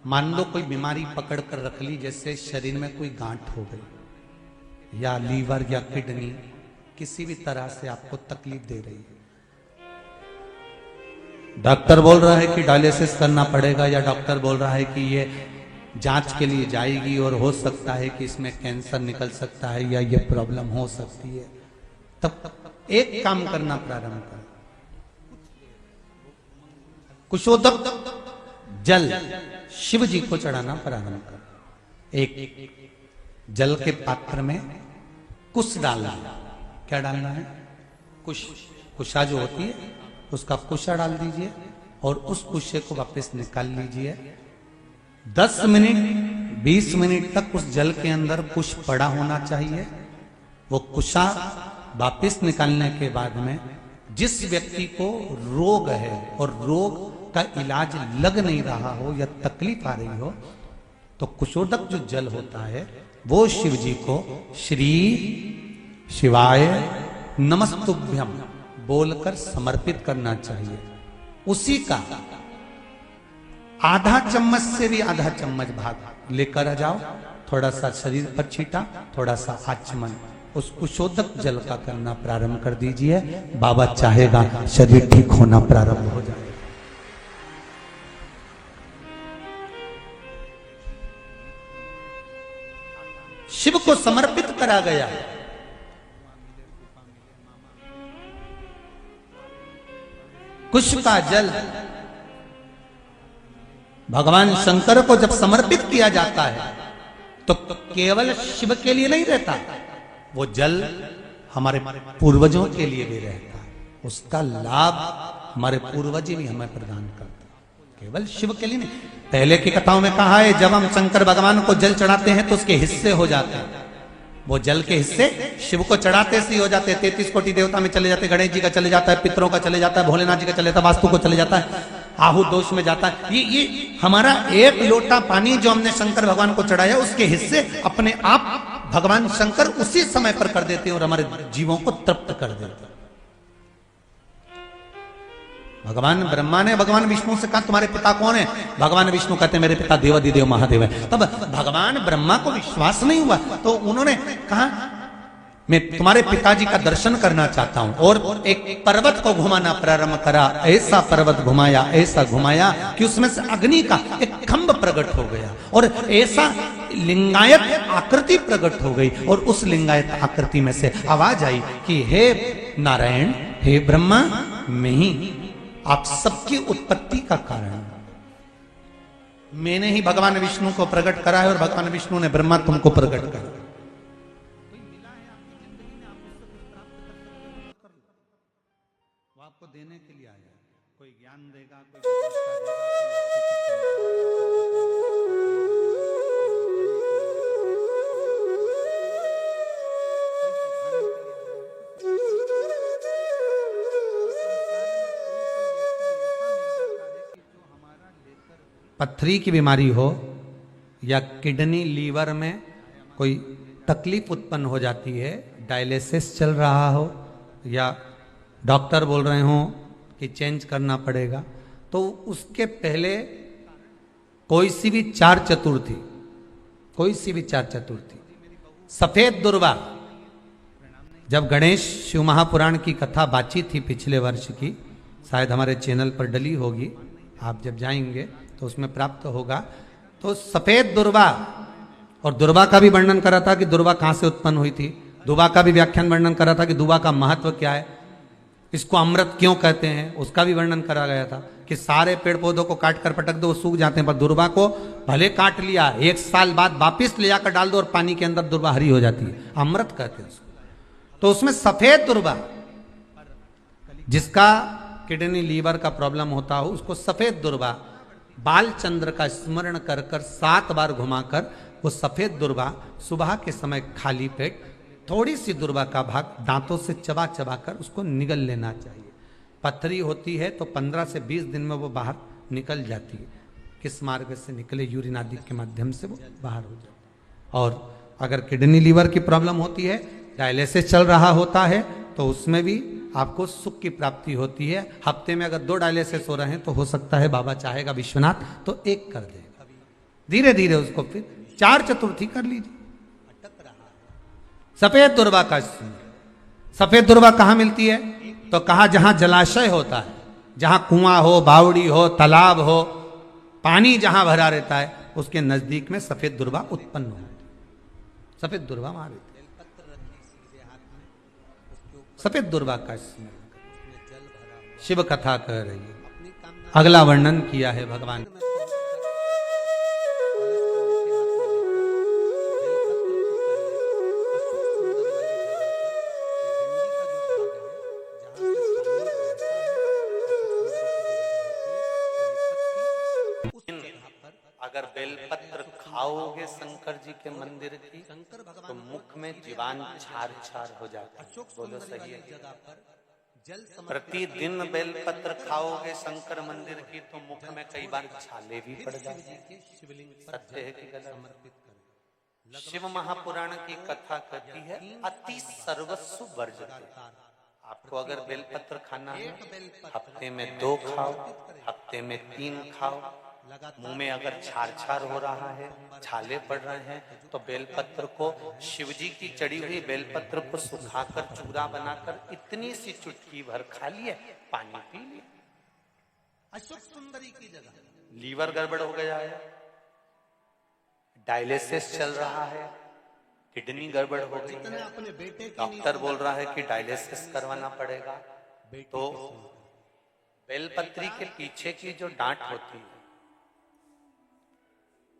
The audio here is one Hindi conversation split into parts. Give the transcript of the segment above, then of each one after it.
मान लो कोई बीमारी पकड़ कर रख ली, जैसे शरीर में कोई गांठ हो गई या लीवर या किडनी किसी भी तरह से आपको तकलीफ दे रही है, डॉक्टर बोल रहा है कि डायलिसिस करना पड़ेगा, या डॉक्टर बोल रहा है कि ये जांच के लिए जाएगी और हो सकता है कि इसमें कैंसर निकल सकता है या ये प्रॉब्लम हो सकती है, तब एक काम करना प्रारंभ कर, कुशोदक जल शिव जी को चढ़ाना प्रारंभ कर। एक जल के पात्र में कुश डालना, क्या डालना है? कुश, कुशा जो होती है उसका कुशा डाल दीजिए और उस कुशे को वापस निकाल लीजिए। 10 मिनट 20 मिनट तक उस जल के अंदर कुश पड़ा होना चाहिए। वो कुशा वापस निकालने के बाद में जिस व्यक्ति को रोग है और रोग का इलाज लग नहीं रहा हो या तकलीफ आ रही हो, तो कुशोदक जो जल होता है वो शिव जी को श्री शिवाय नमस्तुभ्यम बोलकर समर्पित करना चाहिए। उसी का आधा चम्मच से भी आधा चम्मच भाग लेकर आ जाओ, थोड़ा सा शरीर पर छीटा, थोड़ा सा आचमन उस कुशोदक जल का करना प्रारंभ कर दीजिए। बाबा चाहेगा शरीर ठीक होना प्रारंभ हो जाए। शिव को समर्पित करा गया। कुश का जल भगवान शंकर को जब समर्पित किया जाता है तो केवल शिव के लिए नहीं रहता, वो जल हमारे पूर्वजों के लिए भी रहता है। उसका लाभ हमारे पूर्वज भी हमें प्रदान करते हैं, केवल शिव के लिए नहीं। पहले की कथाओं में कहा है जब हम शंकर भगवान को जल चढ़ाते हैं तो उसके हिस्से हो जाते हैं, वो जल के हिस्से शिव को चढ़ाते से ही हो जाते हैं। 33 कोटि देवता में चले जाते हैं, गणेश जी का चले जाता है, पितरों का चले जाता है, भोलेनाथ जी का चले जाता है, वास्तु को चले जाता है, आहु दोष में जाता है। ये हमारा एक लोटा पानी जो हमने शंकर भगवान को चढ़ाया उसके हिस्से अपने आप भगवान शंकर उसी समय पर कर देते हैं और हमारे जीवों को तृप्त कर देते हैं। भगवान ब्रह्मा ने भगवान विष्णु से कहा तुम्हारे पिता कौन है? भगवान विष्णु कहते हैं मेरे पिता देवाधिदेव महादेव है। तब भगवान ब्रह्मा को विश्वास नहीं हुआ तो उन्होंने कहा मैं तुम्हारे पिताजी का दर्शन करना चाहता हूं, और एक पर्वत को घुमाना प्रारंभ करा। ऐसा पर्वत घुमाया, ऐसा घुमाया कि उसमें से अग्नि का एक खंभ प्रकट हो गया और ऐसा लिंगायत आकृति प्रकट हो गई, और उस लिंगायत आकृति में से आवाज आई कि हे नारायण, हे ब्रह्मा, मैं ही आप सबकी उत्पत्ति का कारण, मैंने ही भगवान विष्णु को प्रकट करा है और भगवान विष्णु ने ब्रह्मा तुमको प्रकट करा। वो आपको देने के लिए आया, कोई ज्ञान देगा, कोई पथरी की बीमारी हो या किडनी लीवर में कोई तकलीफ उत्पन्न हो जाती है, डायलिसिस चल रहा हो या डॉक्टर बोल रहे हो कि चेंज करना पड़ेगा, तो उसके पहले कोई सी भी चार चतुर्थी, कोई सी भी चार चतुर्थी, सफेद दुर्वा, जब गणेश शिव महापुराण की कथा बातचीत थी पिछले वर्ष की, शायद हमारे चैनल पर डली होगी, आप जब जाएंगे तो उसमें प्राप्त होगा। तो सफेद दुर्वा, और दुर्वा का भी वर्णन करा था कि दुर्वा कहां से उत्पन्न हुई थी, दुबा का भी व्याख्यान वर्णन करा था कि दुबा का महत्व क्या है, इसको अमृत क्यों कहते हैं, उसका भी वर्णन करा गया था कि सारे पेड़ पौधों को काट कर पटक दो वो सूख जाते हैं, पर दुर्वा को भले काट लिया 1 साल बाद वापिस ले जाकर डाल दो और पानी के अंदर दुर्वा हरी हो जाती है, अमृत कहते हैं उसको। तो उसमें सफेद दुर्वा, जिसका किडनी लीवर का प्रॉब्लम होता हो उसको सफेद दुर्वा बालचंद्र का स्मरण कर कर 7 बार घुमाकर वो सफेद दुर्वा सुबह के समय खाली पेट थोड़ी सी दुर्वा का भाग दांतों से चबा चबा कर उसको निगल लेना चाहिए। पथरी होती है तो 15 से 20 दिन में वो बाहर निकल जाती है, किस मार्ग से निकले, यूरिन आदि के माध्यम से वो बाहर हो जाती है। और अगर किडनी लीवर की प्रॉब्लम होती है, डायलिसिस चल रहा होता है, तो उसमें भी आपको सुख की प्राप्ति होती है। हफ्ते में अगर 2 डायलिसिस हो रहे हैं तो हो सकता है बाबा चाहेगा विश्वनाथ तो 1 कर देगा। धीरे धीरे उसको फिर 4 चतुर्थी कर लीजिए। सफेद दुर्वा का सफेद दुर्वा कहाँ मिलती है? तो कहा जहां जलाशय होता है, जहां कुआं हो, बावड़ी हो, तालाब हो, पानी जहां भरा रहता है, उसके नजदीक में सफेद दुर्वा उत्पन्न होती है। सफेद दुर्वा वहां रहती है। सफेद दुर्वा का शिव कथा कह रही है। अगला वर्णन किया है भगवान। अगर बेलपत्र खाओगे शंकर जी के मंदिर की तो मुख में जीवान छार छार हो जाता है। बोलो सही है? प्रतिदिन बेलपत्र खाओगे शंकर मंदिर की तो मुख में कई बार छाले भी पड़ जाते हैं। सत्य है कि गलत? शिव महापुराण की कथा कहती है अति सर्वस्व वर्जते। आपको अगर बेलपत्र खाना है, हफ्ते में 2 खाओ, हफ्ते में 3 खाओ। मुंह में अगर छार छार हो रहा है, छाले पड़ रहे हैं, तो बेलपत्र को, शिवजी की चढ़ी हुई बेलपत्र को सुखाकर चूरा बनाकर इतनी सी चुटकी भर खा लिए, पानी पी लिए। अशोक सुंदरी की जगह लीवर गड़बड़ हो गया है, डायलिसिस चल रहा है, किडनी गड़बड़ हो गई है, डॉक्टर बोल रहा है कि डायलिसिस करवाना पड़ेगा, तो बेलपत्री के पीछे की जो डांट होती है,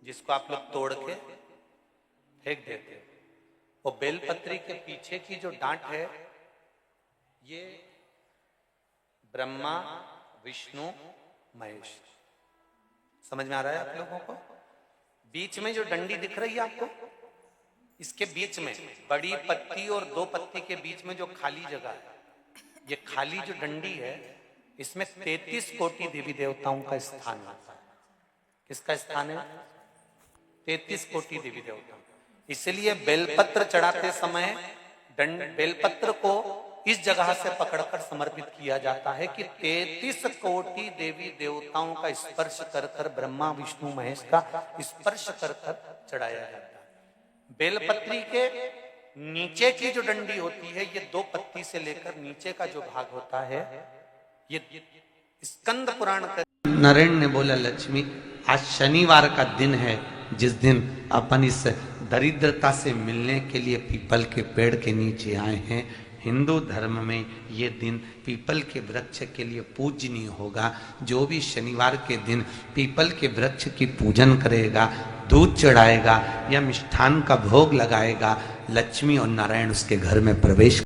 जिसको आप लोग तोड़ के फेंक देते, वो बेलपत्री के पीछे की जो डांट है, ये ब्रह्मा विष्णु महेश। समझ में आ रहा है आप लोगों को? बीच में जो डंडी दिख रही है आपको, इसके बीच में बड़ी पत्ती और 2 पत्ती के बीच में जो खाली जगह है, ये खाली जो डंडी है, इसमें 33 कोटि देवी देवताओं का स्थान आता है। किसका स्थान है? 33 कोटि देवी देवता। इसलिए बेलपत्र चढ़ाते समय बेलपत्र को इस जगह से पकड़कर समर्पित किया जाता है कि 33 कोटि देवी देवताओं का स्पर्श कर कर, ब्रह्मा विष्णु महेश का स्पर्श कर कर चढ़ाया जाता है। बेलपत्री के नीचे की जो डंडी होती है, ये 2 पत्ती से लेकर नीचे का जो भाग होता है, ये स्कंद पुराण का। नारायण ने बोला, लक्ष्मी आज शनिवार का दिन है, जिस दिन अपन इस दरिद्रता से मिलने के लिए पीपल के पेड़ के नीचे आए हैं। हिंदू धर्म में ये दिन पीपल के वृक्ष के लिए पूजनीय होगा। जो भी शनिवार के दिन पीपल के वृक्ष की पूजन करेगा, दूध चढ़ाएगा या मिष्ठान का भोग लगाएगा, लक्ष्मी और नारायण उसके घर में प्रवेश